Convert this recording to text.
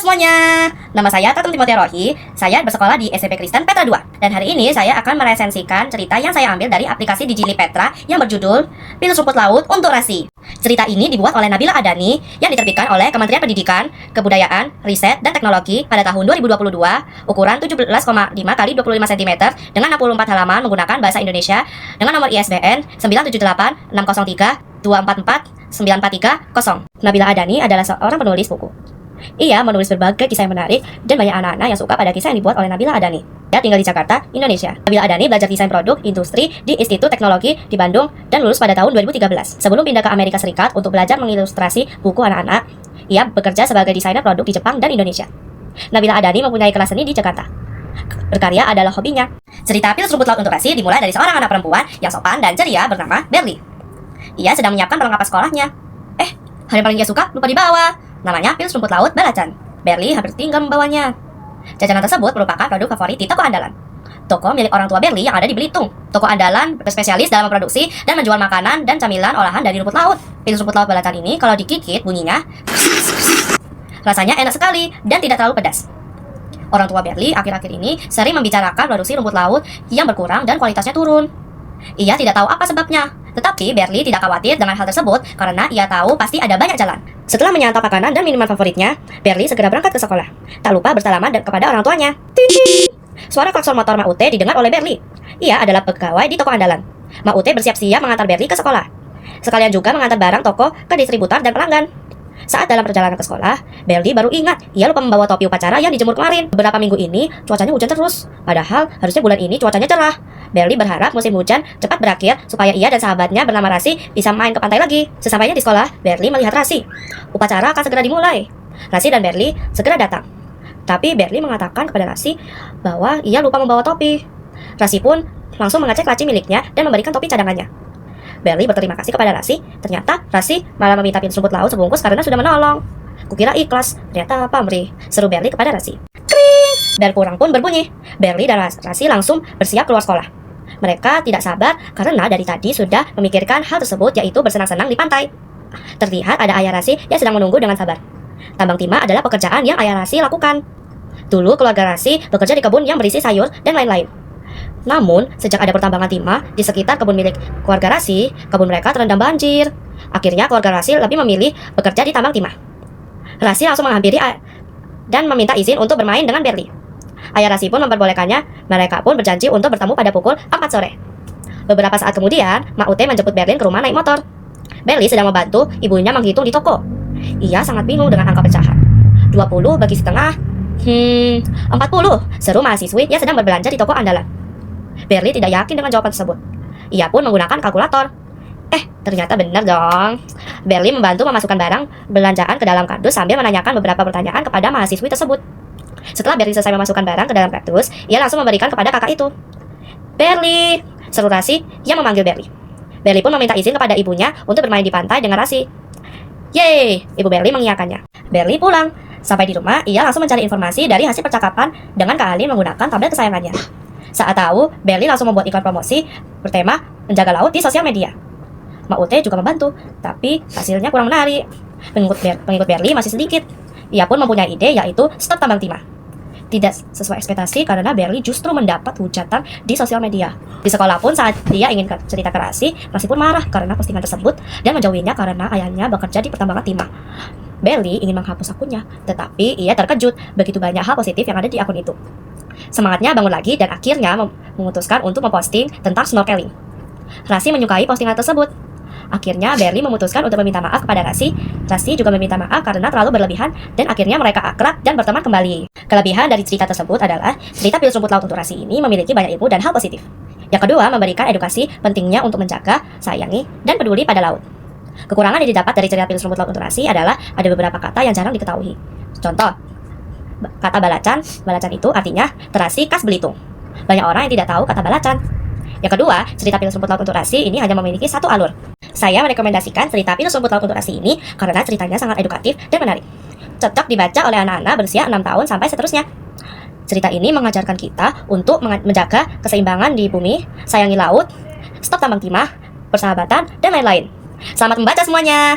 semuanya, nama saya Tatum Timothée Rohi. Saya bersekolah di SMP Kristen Petra 2. Dan hari ini saya akan meresensikan cerita yang saya ambil dari aplikasi Digili Petra yang berjudul Pinus Rumput Laut untuk Rasi. Cerita ini dibuat oleh Nabila Adani yang diterbitkan oleh Kementerian Pendidikan, Kebudayaan, Riset, dan Teknologi pada tahun 2022, ukuran 17,5 x 25 cm dengan 64 halaman menggunakan bahasa Indonesia dengan nomor ISBN 978 603 244 9430. Nabila Adani adalah seorang penulis buku. Ia menulis berbagai kisah yang menarik dan banyak anak-anak yang suka pada kisah yang dibuat oleh Nabila Adani. Ia tinggal di Jakarta, Indonesia. Nabila Adani belajar desain produk industri di Institut Teknologi di Bandung dan lulus pada tahun 2013. Sebelum pindah ke Amerika Serikat untuk belajar mengilustrasi buku anak-anak, ia bekerja sebagai desainer produk di Jepang dan Indonesia. Nabila Adani mempunyai kelas seni di Jakarta. Berkarya adalah hobinya. Cerita Pinus Rumput Laut untuk Rasi dimulai dari seorang anak perempuan yang sopan dan ceria bernama Berli. Ia sedang menyiapkan perlengkapan sekolahnya. Hal yang paling ia suka lupa dibawa. Namanya Pinus Rumput Laut Balacan. Berli hampir tinggal membawanya. Jajanan tersebut merupakan produk favorit di toko andalan. Toko milik orang tua Berli yang ada di Belitung. Toko andalan berspesialis dalam memproduksi dan menjual makanan dan camilan olahan dari rumput laut. Pinus Rumput Laut Balacan ini kalau digigit bunyinya rasanya enak sekali dan tidak terlalu pedas. Orang tua Berli akhir-akhir ini sering membicarakan produksi rumput laut yang berkurang dan kualitasnya turun. Ia tidak tahu apa sebabnya, tetapi Berli tidak khawatir dengan hal tersebut karena ia tahu pasti ada banyak jalan. Setelah menyantap makanan dan minuman favoritnya, Berli segera berangkat ke sekolah. Tak lupa bersalaman kepada orang tuanya. Ting! Suara klakson motor Mak Ute didengar oleh Berli. Ia adalah pegawai di toko andalan. Mak Ute bersiap-siap mengantar Berli ke sekolah. Sekalian juga mengantar barang toko ke distributor dan pelanggan. Saat dalam perjalanan ke sekolah, Berli baru ingat ia lupa membawa topi upacara yang dijemur kemarin. Beberapa minggu ini cuacanya hujan terus, padahal harusnya bulan ini cuacanya cerah. Berli berharap musim hujan cepat berakhir supaya ia dan sahabatnya bernama Rasi bisa main ke pantai lagi. Sesampainya di sekolah, Berli melihat Rasi. Upacara akan segera dimulai. Rasi dan Berli segera datang. Tapi Berli mengatakan kepada Rasi bahwa ia lupa membawa topi. Rasi pun langsung mengecek laci miliknya dan memberikan topi cadangannya. Berli berterima kasih kepada Rasi. Ternyata Rasi malah meminta pinus rumput laut sebungkus karena sudah menolong. Kukira ikhlas, ternyata pamrih. Seru Berli kepada Rasi. Kring! Bel kurang pun berbunyi. Berli dan Rasi langsung bersiap keluar sekolah. Mereka tidak sabar karena dari tadi sudah memikirkan hal tersebut, yaitu bersenang-senang di pantai. Terlihat ada ayah Rasi yang sedang menunggu dengan sabar. Tambang timah adalah pekerjaan yang ayah Rasi lakukan. Dulu keluarga Rasi bekerja di kebun yang berisi sayur dan lain-lain. Namun, sejak ada pertambangan timah di sekitar kebun milik keluarga Rasi, kebun mereka terendam banjir. Akhirnya keluarga Rasi lebih memilih bekerja di tambang timah. Rasi langsung menghampiri dan meminta izin untuk bermain dengan Berli. Ayah Rasi pun memperbolehkannya. Mereka pun berjanji untuk bertemu pada pukul 4 sore. Beberapa saat kemudian, Mak Ute menjemput Berlin ke rumah naik motor. Berli sedang membantu ibunya menghitung di toko. Ia sangat bingung dengan angka pecahan. 20 bagi setengah, 40, seru mahasiswi yang sedang berbelanja di toko andalan. Berli tidak yakin dengan jawaban tersebut. Ia pun menggunakan kalkulator. Ternyata benar dong. Berli membantu memasukkan barang belanjaan ke dalam kardus sambil menanyakan beberapa pertanyaan kepada mahasiswi tersebut. Setelah Berli selesai memasukkan barang ke dalam kardus, ia langsung memberikan kepada kakak itu. Berli, seru Rasi yang memanggil Berli. Berli pun meminta izin kepada ibunya untuk bermain di pantai dengan Rasi. Yeay, ibu Berli mengiyakannya. Berli pulang. Sampai di rumah, ia langsung mencari informasi dari hasil percakapan dengan Kak Ali menggunakan tablet kesayangannya. Saat tahu, Berli langsung membuat iklan promosi bertema menjaga laut di sosial media. Mak Ute juga membantu, tapi hasilnya kurang menarik. Pengikut Berli masih sedikit. Ia pun mempunyai ide, yaitu stop tambang timah. Tidak sesuai ekspektasi karena Berli justru mendapat hujatan di sosial media. Di sekolah pun saat dia ingin cerita ke Rasi pun marah karena postingan tersebut dan menjauhinya karena ayahnya bekerja di pertambangan timah. Berli ingin menghapus akunnya, tetapi ia terkejut begitu banyak hal positif yang ada di akun itu. Semangatnya bangun lagi dan akhirnya memutuskan untuk memposting tentang snorkeling. Rasi menyukai postingan tersebut. Akhirnya Berli memutuskan untuk meminta maaf kepada Rasi. Rasi juga meminta maaf karena terlalu berlebihan dan akhirnya mereka akrab dan berteman kembali. Kelebihan dari cerita tersebut adalah cerita Pinus Rumput Laut untuk Rasi ini memiliki banyak ilmu dan hal positif. Yang kedua, memberikan edukasi pentingnya untuk menjaga, sayangi, dan peduli pada laut. Kekurangan yang didapat dari cerita Pinus Rumput Laut untuk Rasi adalah ada beberapa kata yang jarang diketahui. Contoh, kata balacan. Balacan itu artinya terasi khas Belitung. Banyak orang yang tidak tahu kata balacan. Yang kedua, cerita Pinus Rumput Laut untuk Rasi ini hanya memiliki satu alur. Saya merekomendasikan cerita Pinus Rumput Laut untuk Rasi ini karena ceritanya sangat edukatif dan menarik. Cocok dibaca oleh anak-anak berusia 6 tahun sampai seterusnya. Cerita ini mengajarkan kita untuk menjaga keseimbangan di bumi, sayangi laut, stop tambang timah, persahabatan, dan lain-lain. Selamat membaca semuanya!